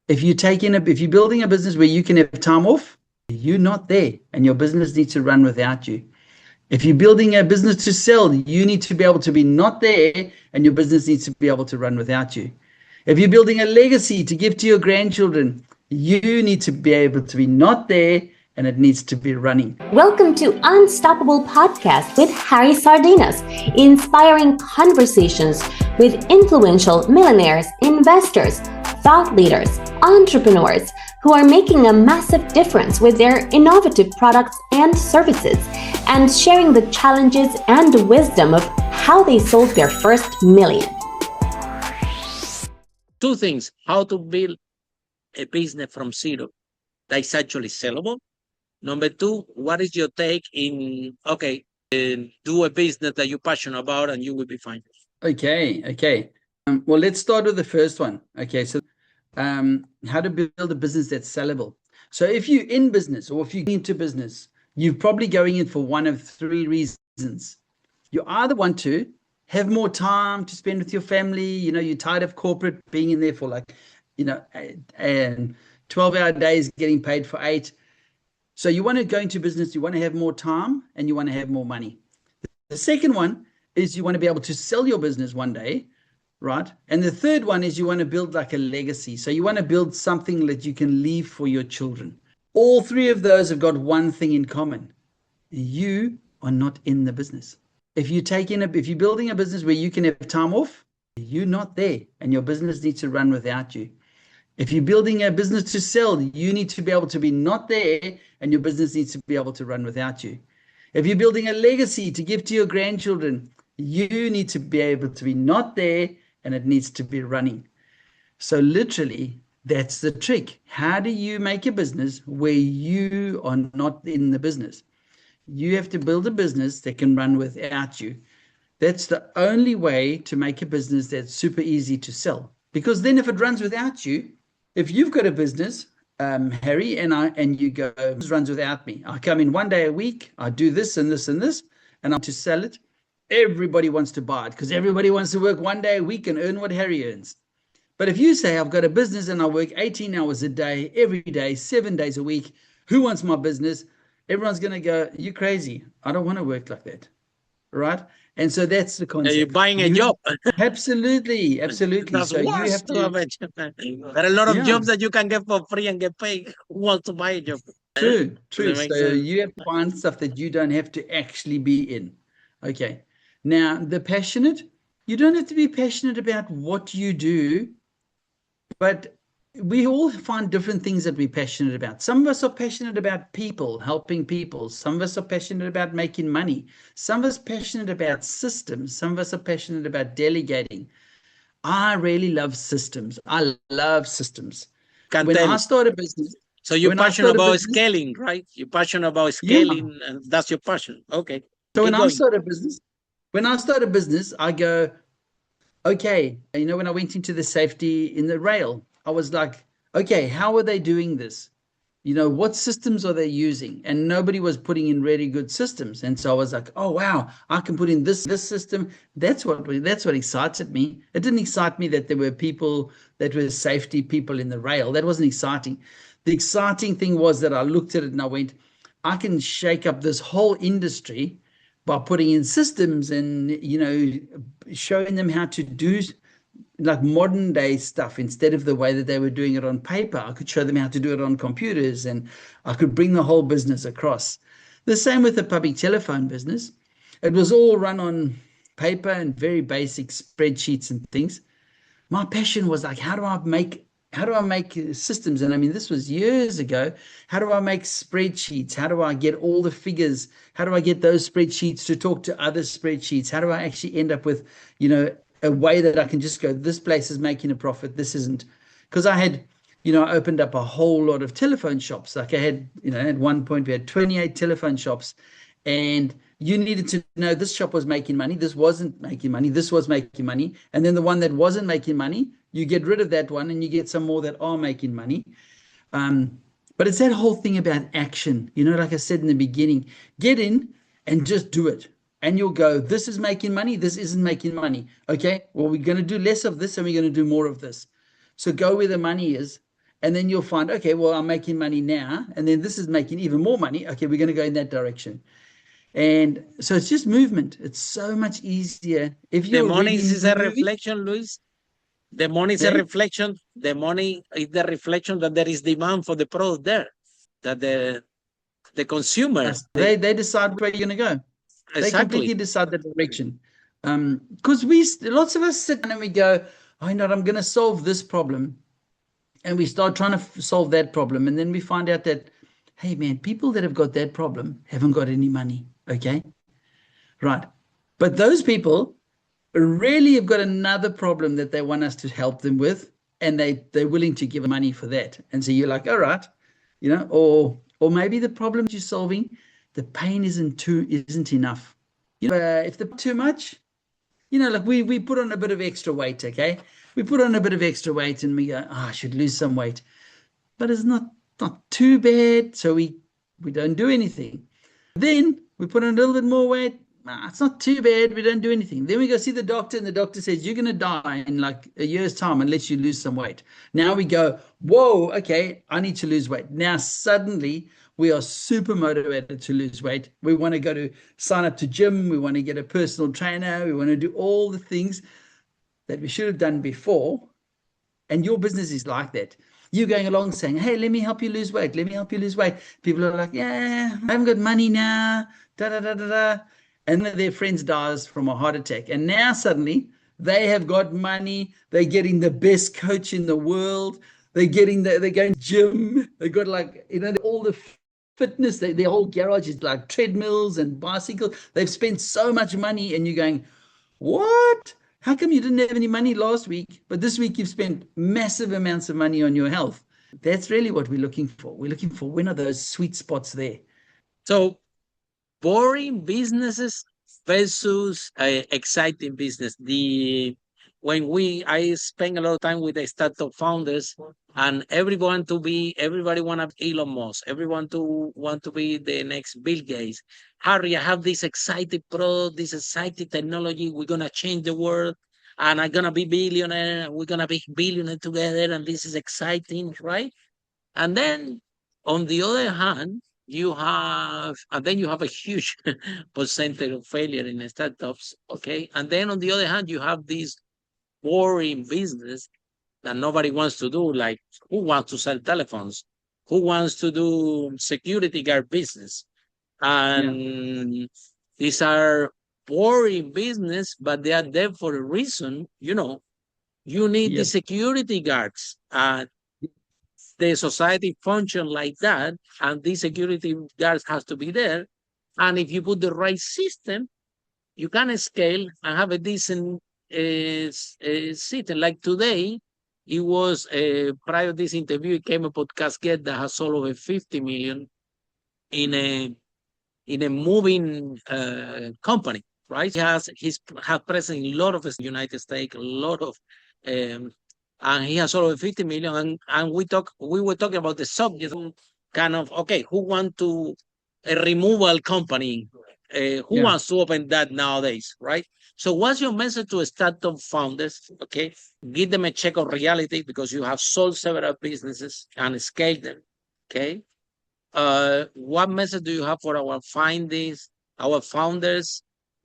If you're building a business where you can have time off, you're not there, and your business needs to run without you. If you're building a business to sell, you need to be able to be not there, and your business needs to be able to run without you. If you're building a legacy to give to your grandchildren, you need to be able to be not there, and it needs to be running. Welcome to Unstoppable Podcast with Harry Sardinas, inspiring conversations with influential millionaires, investors, thought leaders, entrepreneurs who are making a massive difference with their innovative products and services, and sharing the challenges and wisdom of how they sold their first million. Two things: how to build a business from zero that is actually sellable. Number two, what is your take in, do a business that you're passionate about and you will be fine. Okay. Well, let's start with the first one. Okay, so how to build a business that's sellable. So if you're in business, or if you're into business, you're probably going in for one of three reasons. You either want to have more time to spend with your family. You're tired of corporate being in there for 12-hour days, getting paid for 8. So you want to go into business, you want to have more time, and you want to have more money. The second one is you want to be able to sell your business one day, right? And the third one is you want to build like a legacy. So you want to build something that you can leave for your children. All three of those have got one thing in common. You are not in the business. If you're building a business where you can have time off, you're not there, and your business needs to run without you. If you're building a business to sell, you need to be able to be not there, and your business needs to be able to run without you. If you're building a legacy to give to your grandchildren, you need to be able to be not there, and it needs to be running. So literally, that's the trick. How do you make a business where you are not in the business? You have to build a business that can run without you. That's the only way to make a business that's super easy to sell. Because then if it runs without you, if you've got a business, Harry, and you go, this runs without me. I come in one day a week, I do this and this and this, and I'm to sell it. Everybody wants to buy it because everybody wants to work one day a week and earn what Harry earns. But if you say, I've got a business and I work 18 hours a day, every day, 7 days a week, who wants my business? Everyone's going to go, you're crazy. I don't want to work like that. Right? And so that's the concept. You're buying a job. Absolutely. That's So you have to. There are a lot of jobs that you can get for free and get paid. Who wants to buy a job? True. So you have to find stuff that you don't have to actually be in. Okay. Now, you don't have to be passionate about what you do, but we all find different things that we're passionate about. Some of us are passionate about people, helping people. Some of us are passionate about making money. Some of us are passionate about systems. Some of us are passionate about delegating. I really love systems. I love systems. When I start a business. So you're passionate about scaling, right? You're passionate about scaling, and that's your passion. Okay. So when I start a business, I go, okay, when I went into the safety in the rail, I was like, okay, how are they doing this? What systems are they using? And nobody was putting in really good systems. And so I was like, oh, wow, I can put in this system. That's what excited me. It didn't excite me that there were people that were safety people in the rail. That wasn't exciting. The exciting thing was that I looked at it and I went, I can shake up this whole industry by putting in systems and, showing them how to do like modern day stuff instead of the way that they were doing it on paper. I could show them how to do it on computers, and I could bring the whole business across. The same with the public telephone business. It was all run on paper and very basic spreadsheets and things. My passion was like, how do I make systems? And I mean, this was years ago. How do I make spreadsheets? How do I get all the figures? How do I get those spreadsheets to talk to other spreadsheets? How do I actually end up with, a way that I can just go, this place is making a profit, this isn't? Because I had, I opened up a whole lot of telephone shops. Like I had, at one point we had 28 telephone shops, and you needed to know this shop was making money, this wasn't making money, this was making money. And then the one that wasn't making money, you get rid of that one and you get some more that are making money. But it's that whole thing about action. Like I said in the beginning, get in and just do it. And you'll go, this is making money, this isn't making money. Okay, well, we're going to do less of this and we're going to do more of this. So go where the money is And then you'll find, okay, well, I'm making money now, and then this is making even more money. Okay, we're going to go in that direction. And so it's just movement. It's so much easier if The you're money already is a moving. reflection, Luis. The money is a Okay? reflection. The money is the reflection that there is demand for the product there. That the consumer, Yes, they decide where you're going to go. They exactly. completely decide the direction. Because lots of us sit down and we go, I know I'm going to solve this problem. And we start trying to solve that problem. And then we find out that, hey, man, people that have got that problem haven't got any money. Okay. Right. But those people really have got another problem that they want us to help them with. And they're willing to give money for that. And so you're like, all right, or maybe the problem you're solving, the pain isn't enough. If the too much, like we put on a bit of extra weight, okay? We put on a bit of extra weight and we go, I should lose some weight. But it's not too bad, so we don't do anything. Then we put on a little bit more weight. It's not too bad, we don't do anything. Then we go see the doctor, and the doctor says, you're going to die in like a year's time unless you lose some weight. Now we go, whoa, okay, I need to lose weight. Now suddenly we are super motivated to lose weight. We want to go to sign up to gym. We want to get a personal trainer. We want to do all the things that we should have done before. And your business is like that. You're going along saying, hey, let me help you lose weight. Let me help you lose weight. People are like, yeah, I haven't got money now. Da, da, da, da, da. And one of their friends dies from a heart attack. And now suddenly they have got money. They're getting the best coach in the world. They're going to gym. They've got all the fitness. Their whole garage is like treadmills and bicycles. They've spent so much money, and you're going, what? How come you didn't have any money last week, but this week you've spent massive amounts of money on your health? That's really what we're looking for. We're looking for when are those sweet spots there. So boring businesses versus exciting business. I spend a lot of time with the startup founders, and everybody want to be Elon Musk. Everyone want to be the next Bill Gates. Harry, I have this exciting product, this exciting technology. We're gonna change the world, and I'm gonna be billionaire. We're gonna be billionaire together, and this is exciting, right? And then on the other hand, you have a huge percentage of failure in startups. Okay. And then on the other hand, you have this boring business that nobody wants to do. Like, who wants to sell telephones? Who wants to do security guard business? And these are boring business, but they are there for a reason. You need the security guards. The society function like that, and the security guards has to be there. And if you put the right system, you can scale and have a decent system. Like today, it was prior to this interview, it came a podcast that has sold over 50 million in a moving company, right? He's present in a lot of United States, a lot of and he has over 50 million. And we were talking about the subject, kind of, okay, who want to a removal company? Who wants to open that nowadays, right? So what's your message to startup founders? Okay, give them a check of reality because you have sold several businesses and scaled them. Okay, what message do you have for our founders,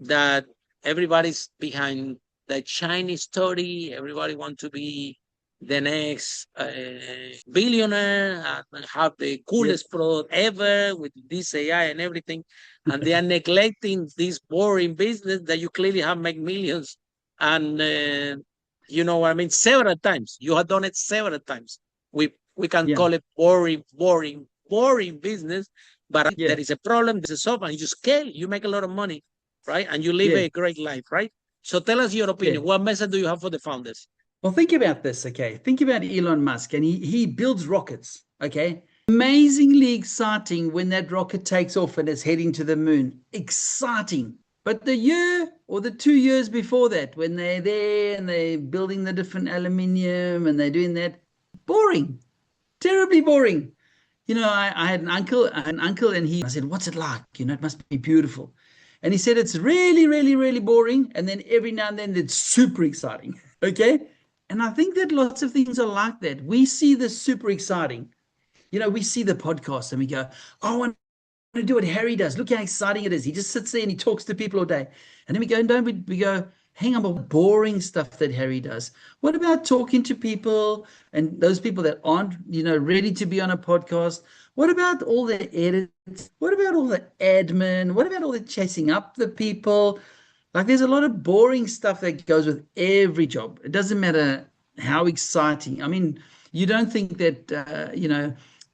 that everybody's behind the Chinese story? Everybody wants to be the next billionaire and have the coolest product ever with this AI and everything, and they are neglecting this boring business that you clearly have made millions. And you know what I mean? Several times. You have done it several times. We can call it boring business, but there is a problem, there's a solve, and you scale, you make a lot of money, right? And you live a great life, right? So tell us your opinion. What message do you have for the founders? Well, think about this, okay? Think about Elon Musk, and he builds rockets, okay? Amazingly exciting when that rocket takes off and is heading to the moon. Exciting. But the year or the 2 years before that, when they're there and they're building the different aluminium and they're doing that, boring. Terribly boring. I had an uncle, and I said, what's it like? It must be beautiful. And he said, it's really, really, really boring. And then every now and then it's super exciting, okay? And I think that lots of things are like that. We see this super exciting. We see the podcast and we go, oh, I want to do what Harry does. Look how exciting it is. He just sits there and he talks to people all day. And then we go, no, we go, hang on, but boring stuff that Harry does. What about talking to people and those people that aren't, ready to be on a podcast? What about all the edits? What about all the admin? What about all the chasing up the people? Like, there's a lot of boring stuff that goes with every job. It doesn't matter how exciting. I mean, you don't think that,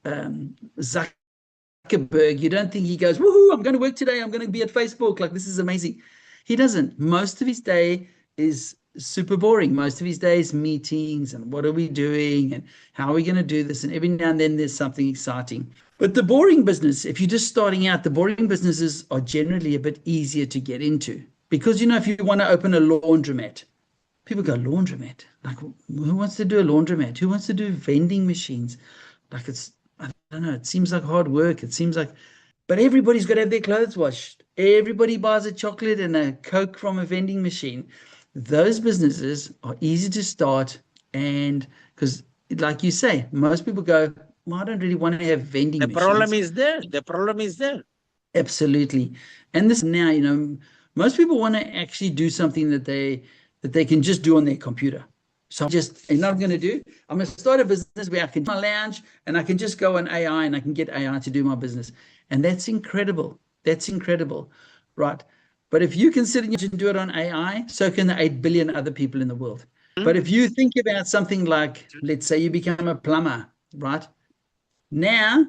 Zuckerberg, you don't think he goes, woohoo, I'm going to work today. I'm going to be at Facebook. Like, this is amazing. He doesn't. Most of his day is super boring. Most of his day is meetings and what are we doing and how are we going to do this? And every now and then there's something exciting. But the boring business, if you're just starting out, the boring businesses are generally a bit easier to get into. Because, if you want to open a laundromat, people go, laundromat? Like, who wants to do a laundromat? Who wants to do vending machines? Like, I don't know, it seems like hard work. It seems like, but everybody's got to have their clothes washed. Everybody buys a chocolate and a Coke from a vending machine. Those businesses are easy to start. And because, like you say, most people go, well, I don't really want to have vending machines. The problem is there. Absolutely. And this now, most people want to actually do something that they can just do on their computer. So I'm going to do? I'm going to start a business where I can do my lounge and I can just go on AI and I can get AI to do my business. And that's incredible. That's incredible, right? But if you can sit and do it on AI, so can the 8 billion other people in the world. But if you think about something like, let's say you become a plumber, right? Now,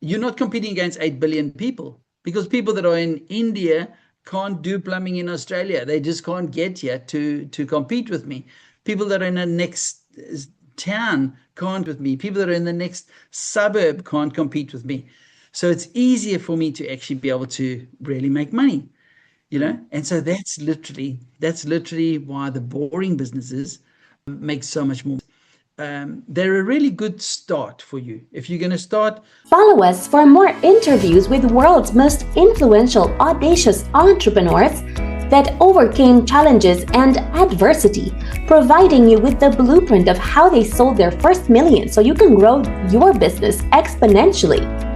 you're not competing against 8 billion people because people that are in India can't do plumbing in Australia. They just can't get here to compete with me. People that are in the next town can't with me. People that are in the next suburb can't compete with me. So it's easier for me to actually be able to really make money, And so that's literally why the boring businesses make so much more. They're a really good start for you. If you're going to start, follow us for more interviews with world's most influential, audacious entrepreneurs that overcame challenges and adversity, providing you with the blueprint of how they sold their first million so you can grow your business exponentially.